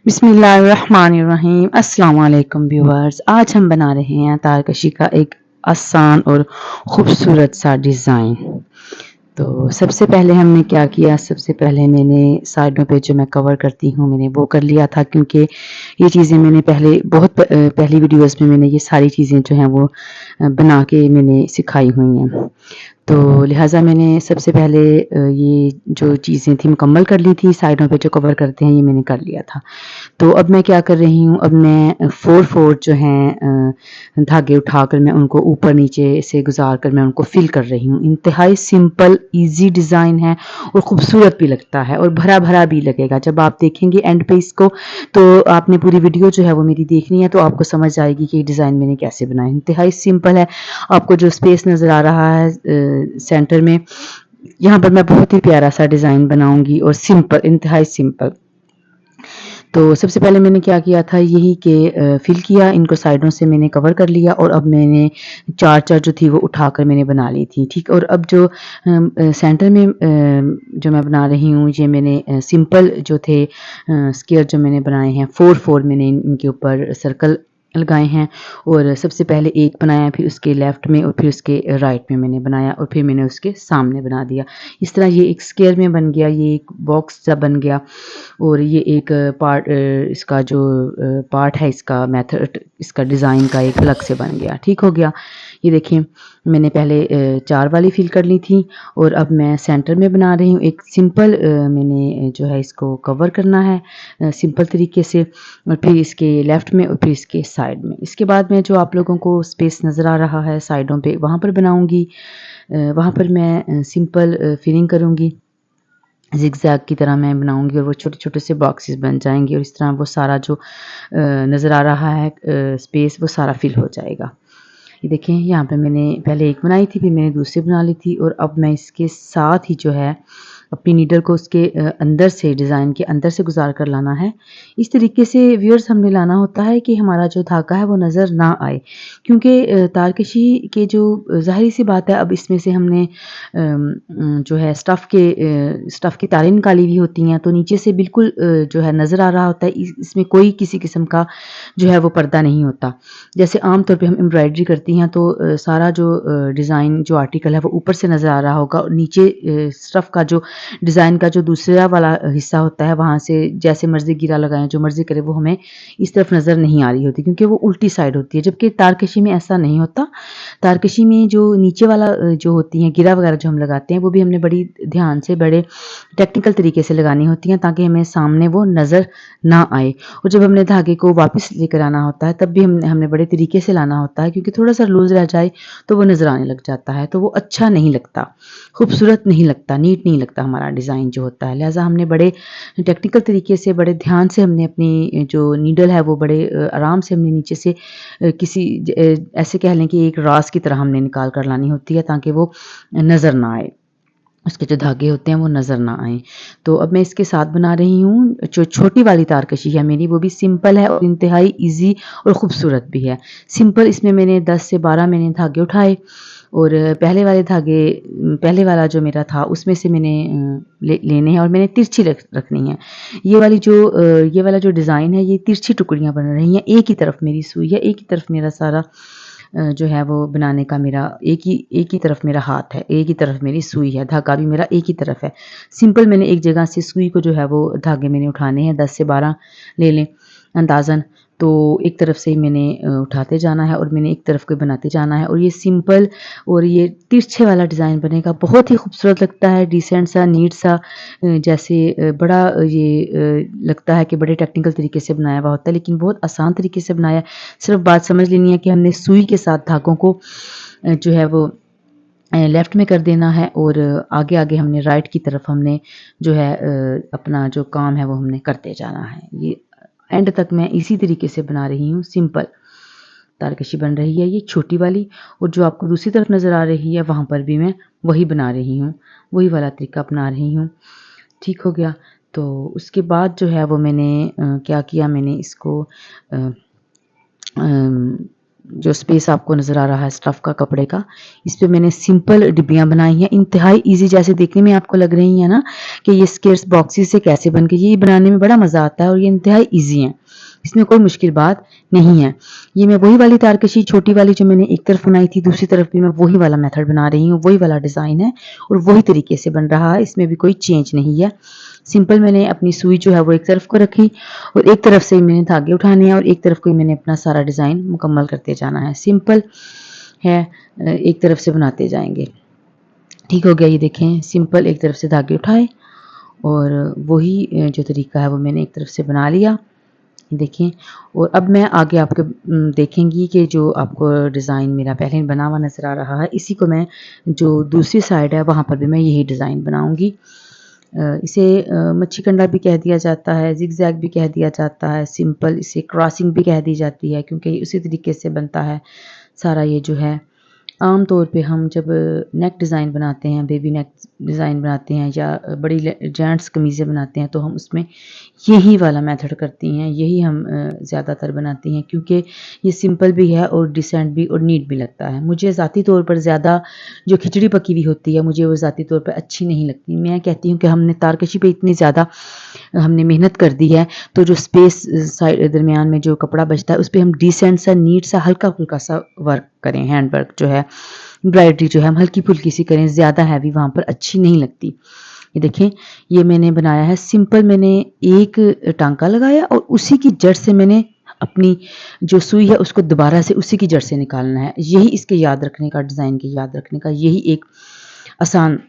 बिस्मिल्लाहिर्रहमानिर्रहीम। अस्सलाम वालेकुम व्यूअर्स। आज हम बना रहे हैं तारकशी का एक आसान और ख़ूबसूरत सा डिज़ाइन। तो सबसे पहले हमने क्या किया, सबसे पहले मैंने साइडों पे जो मैं कवर करती हूँ मैंने वो कर लिया था, क्योंकि ये चीज़ें मैंने पहली वीडियोज़ में मैंने ये सारी चीज़ें जो हैं वो बना के मैंने सिखाई हुई हैं। तो लिहाजा मैंने सबसे पहले ये जो चीज़ें थी मुकम्मल कर ली थी, साइडों पे जो कवर करते हैं ये मैंने कर लिया था। तो अब मैं क्या कर रही हूँ, अब मैं 4-4 जो हैं धागे उठाकर मैं उनको ऊपर नीचे से गुजार कर मैं उनको फिल कर रही हूँ। इंतहाई सिंपल ईजी डिज़ाइन है और ख़ूबसूरत भी लगता है और भरा भरा भी लगेगा। जब आप देखेंगे एंड पे इसको, तो आपने पूरी वीडियो जो है वो मेरी देखनी है, तो आपको समझ आएगी कि ये डिज़ाइन मैंने कैसे बनाया। इंतहाई सिंपल है। आपको जो स्पेस नज़र आ रहा है सेंटर में, यहाँ पर मैं बहुत ही प्यारा सा डिज़ाइन बनाऊंगी और सिंपल, इंतहाई सिंपल। तो सबसे पहले मैंने क्या किया था, यही कि फिल किया, इनको साइडों से मैंने कवर कर लिया और अब मैंने 4-4 जो थी वो उठाकर मैंने बना ली थी, ठीक। और अब जो सेंटर में जो मैं बना रही हूँ, ये मैंने सिंपल जो थे स्क्वायर जो मैंने बनाए हैं, 4-4 मैंने इनके ऊपर सर्कल लगाए हैं। और सबसे पहले एक बनाया, फिर उसके लेफ़्ट में और फिर उसके राइट में मैंने बनाया और फिर मैंने उसके सामने बना दिया। इस तरह ये एक स्क्वायर में बन गया, ये एक बॉक्स सा बन गया और ये एक पार्ट, इसका जो पार्ट है, इसका मेथड, इसका डिज़ाइन का एक अलग से बन गया, ठीक हो गया। ये देखिए, मैंने पहले 4 वाली फिल कर ली थी और अब मैं सेंटर में बना रही हूँ एक सिंपल, मैंने जो है इसको कवर करना है सिंपल तरीके से, और फिर इसके लेफ़्ट में और फिर इसके साइड में। इसके बाद में जो आप लोगों को स्पेस नज़र आ रहा है साइडों पे, वहाँ पर बनाऊँगी, वहाँ पर मैं सिंपल फिलिंग करूँगी। ज़िगज़ैग की तरह मैं बनाऊँगी और वो छोटे-छोटे से बॉक्सेस बन जाएँगे और इस तरह वो सारा जो नज़र आ रहा है स्पेस, वो सारा फिल हो जाएगा। ये देखें, यहाँ पे मैंने पहले एक बनाई थी, फिर मैंने दूसरी बना ली थी और अब मैं इसके साथ ही जो है अपनी नीडल को उसके अंदर से, डिज़ाइन के अंदर से गुज़ार कर लाना है। इस तरीके से व्यूअर्स हमने लाना होता है कि हमारा जो धागा है वो नज़र ना आए, क्योंकि तारकशी के जो ज़ाहिर-सी बात है, अब इसमें से हमने जो है स्टफ़ की तारें निकाली हुई होती हैं, तो नीचे से बिल्कुल जो है नज़र आ रहा होता है। इसमें कोई किसी किस्म का जो है वो पर्दा नहीं होता। जैसे आम तौर पे हम एम्ब्रॉयडरी करती हैं तो सारा जो डिज़ाइन, जो आर्टिकल है वो ऊपर से नज़र आ रहा होगा और नीचे स्टफ़ का जो डिज़ाइन का जो दूसरा वाला हिस्सा होता है, वहाँ से जैसे मर्ज़ी गिरा लगाएँ, जो मर्ज़ी करें, वो हमें इस तरफ नज़र नहीं आ रही होती, क्योंकि वो उल्टी साइड होती है। जबकि तारकशी में ऐसा नहीं होता। तारकशी में जो नीचे वाला जो होती हैं गिरा वगैरह जो हम लगाते हैं, वो भी हमने बड़ी ध्यान से, बड़े टेक्निकल तरीके से लगानी होती हैं, ताकि हमें सामने वो नज़र ना आए। और जब हमने धागे को वापस लेकर आना होता है, तब भी हमने बड़े तरीके से लाना होता है, क्योंकि थोड़ा-सा लूज़ रह जाए तो वो नज़र आने लग जाता है, तो वो अच्छा नहीं लगता, खूबसूरत नहीं लगता, नीट नहीं लगता हमारा डिज़ाइन जो होता है। लिहाज़ा हमने बड़े टेक्निकल तरीके से, बड़े ध्यान से हमने अपनी जो नीडल है वो बड़े आराम से हमने नीचे से ऐसे कह लें कि एक रास की तरह हमने निकाल कर लानी होती है, ताकि वो नज़र ना आए, उसके जो धागे होते हैं वो नज़र ना आएँ। तो अब मैं इसके साथ बना रही हूँ, जो छोटी वाली तारकशी है मेरी, वो भी सिंपल है और इंतहाई ईज़ी और ख़ूबसूरत भी है। सिंपल, इसमें मैंने 10 से 12 मैंने धागे उठाए और पहले वाला जो मेरा था उसमें से मैंने लेने हैं और मैंने तिरछी रखनी है। ये वाला जो डिज़ाइन है, ये तिरछी टुकड़ियाँ बन रही हैं। एक ही तरफ मेरी सुई है, एक ही तरफ मेरा सारा जो है वो बनाने का मेरा एक ही तरफ मेरा हाथ है, एक ही तरफ मेरी सुई है, धागा भी मेरा एक ही तरफ है। सिंपल मैंने एक जगह से सुई को जो है वो धागे मैंने उठाने हैं, 10 से 12 ले लें अंदाज़न। तो एक तरफ से ही मैंने उठाते जाना है और मैंने एक तरफ को बनाते जाना है और ये सिंपल और ये तिरछे वाला डिज़ाइन बनेगा, बहुत ही खूबसूरत लगता है, डिसेंट सा, नीट सा, जैसे बड़ा लगता है कि बड़े टेक्निकल तरीके से बनाया हुआ होता है, लेकिन बहुत आसान तरीके से बनाया है। सिर्फ बात समझ लेनी है कि हमने सुई के साथ धागों को जो है वो लेफ़्ट में कर देना है और आगे-आगे हमने राइट की तरफ हमने जो है अपना जो काम है वो हमने करते जाना है। ये एंड तक मैं इसी तरीके से बना रही हूँ, सिंपल तारकशी बन रही है ये छोटी वाली, और जो आपको दूसरी तरफ नज़र आ रही है वहाँ पर भी मैं वही बना रही हूँ, वही वाला तरीका अपना रही हूँ। ठीक हो गया। तो उसके बाद जो है वो मैंने क्या किया, मैंने इसको अम जो स्पेस आपको नज़र आ रहा है स्टफ़ का कपड़े का, इस पे मैंने सिंपल डिब्बियाँ बनाई हैं, इंतहाई ईज़ी जैसे देखने में आपको लग रही हैं ना कि ये स्केर्स बॉक्सेस से कैसे बन गई, ये बनाने में बड़ा मज़ा आता है और ये इंतहाई ईज़ी हैं, इसमें कोई मुश्किल बात नहीं है। ये मैं वही वाली तारकशी छोटी वाली जो मैंने एक तरफ बनाई थी, दूसरी तरफ भी मैं वही वाला मेथड बना रही हूँ, वही वाला डिज़ाइन है और वही तरीके से बन रहा है, इसमें भी कोई चेंज नहीं है। सिंपल मैंने अपनी सुई जो है वो एक तरफ को रखी और एक तरफ से ही मैंने धागे उठाने हैं और एक तरफ को ही मैंने अपना सारा डिज़ाइन मुकम्मल करते जाना है। सिंपल है, एक तरफ से बनाते जाएंगे। ठीक हो गया, ये देखें सिंपल एक तरफ से धागे उठाए और वही जो तरीका है वो मैंने एक तरफ से बना लिया, देखें। और अब मैं आगे आपके देखेंगी कि जो आपको डिज़ाइन मेरा पहले बना हुआ नज़र आ रहा है, इसी को मैं जो दूसरी साइड है वहाँ पर भी मैं यही डिज़ाइन बनाऊंगी। इसे मच्छी कंडा भी कह दिया जाता है, ज़िगज़ैग भी कह दिया जाता है, सिंपल इसे क्रॉसिंग भी कह दी जाती है क्योंकि उसी तरीके से बनता है सारा ये जो है। आम तौर पे हम जब नेक डिज़ाइन बनाते हैं, बेबी नेक डिज़ाइन बनाते हैं या बड़ी जेंट्स कमीज़ें बनाते हैं तो हम उसमें यही वाला मेथड करती हैं, यही हम ज़्यादातर बनाती हैं क्योंकि ये सिंपल भी है और डिसेंट भी और नीट भी लगता है। मुझे ज़ाती तौर पर ज़्यादा जो खिचड़ी पकी हुई होती है मुझे वो ज़ाती तौर पर अच्छी नहीं लगती। मैं कहती हूँ कि हमने तारकशी पे इतनी ज़्यादा हमने मेहनत कर दी है तो जो स्पेस साइड दरमियान में जो कपड़ा बचता है उस पर हम डिसेंट सा नीट सा हल्का फुल्का सा वर्क करें, हैंड वर्क जो है एम्ब्रॉयडरी जो है हम हल्की फुल्की सी करें, ज़्यादा हैवी वहाँ पर अच्छी नहीं लगती। ये देखें, ये मैंने बनाया है सिंपल, मैंने एक टांका लगाया और उसी की जड़ से मैंने अपनी जो सुई है उसको दोबारा से उसी की जड़ से निकालना है। यही इसके याद रखने का, डिज़ाइन के याद रखने का यही एक आसान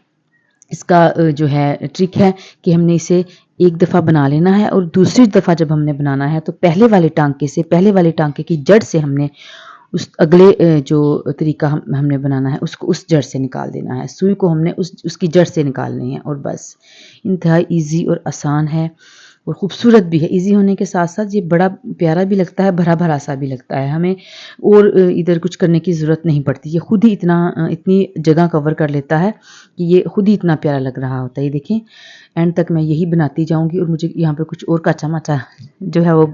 इसका जो है ट्रिक है कि हमने इसे एक दफ़ा बना लेना है और दूसरी दफ़ा जब हमने बनाना है तो पहले वाले टांके की जड़ से हमने उस अगले जो तरीका हमने बनाना है उसको उस जड़ से निकाल देना है। सुई को हमने उसकी जड़ से निकालनी है और बस। इंतहाई ईज़ी और आसान है और ख़ूबसूरत भी है। ईज़ी होने के साथ साथ ये बड़ा प्यारा भी लगता है, भरा भरा सा भी लगता है। हमें और इधर कुछ करने की ज़रूरत नहीं पड़ती, ये खुद ही इतनी जगह कवर कर लेता है कि ये खुद ही इतना प्यारा लग रहा होता है। ये देखें, एंड तक मैं यही बनाती जाऊंगी और मुझे यहाँ पर कुछ और काचा माचा जो है वो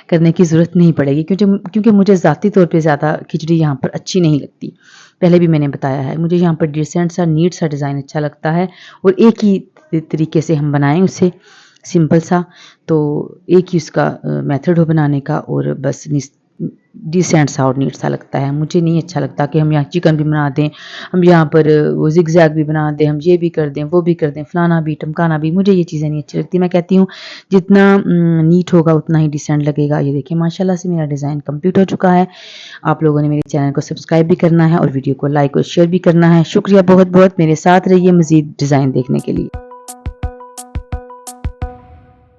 करने की ज़रूरत नहीं पड़ेगी क्योंकि मुझे ज़ाती तौर पे ज़्यादा खिचड़ी यहाँ पर अच्छी नहीं लगती। पहले भी मैंने बताया है, मुझे यहाँ पर डिसेंट सा नीट सा डिज़ाइन अच्छा लगता है और एक ही तरीके से हम बनाएं उसे सिंपल सा, तो एक ही उसका मेथड हो बनाने का और बस डिसेंट सा और नीट सा लगता है। मुझे नहीं अच्छा लगता कि हम यहाँ चिकन भी बना दें, हम यहाँ पर वो ज़िगज़ैग भी बना दें, हम ये भी कर दें, वो भी कर दें, फलाना भी टमकाना भी, मुझे ये चीज़ें नहीं अच्छी लगती। मैं कहती हूँ जितना नीट होगा उतना ही डिसेंट लगेगा। ये देखिए माशाल्लाह से मेरा डिज़ाइन कंप्लीट हो चुका है। आप लोगों ने मेरे चैनल को सब्सक्राइब भी करना है और वीडियो को लाइक और शेयर भी करना है। शुक्रिया बहुत बहुत, मेरे साथ रहिए मज़ीद डिज़ाइन देखने के लिए।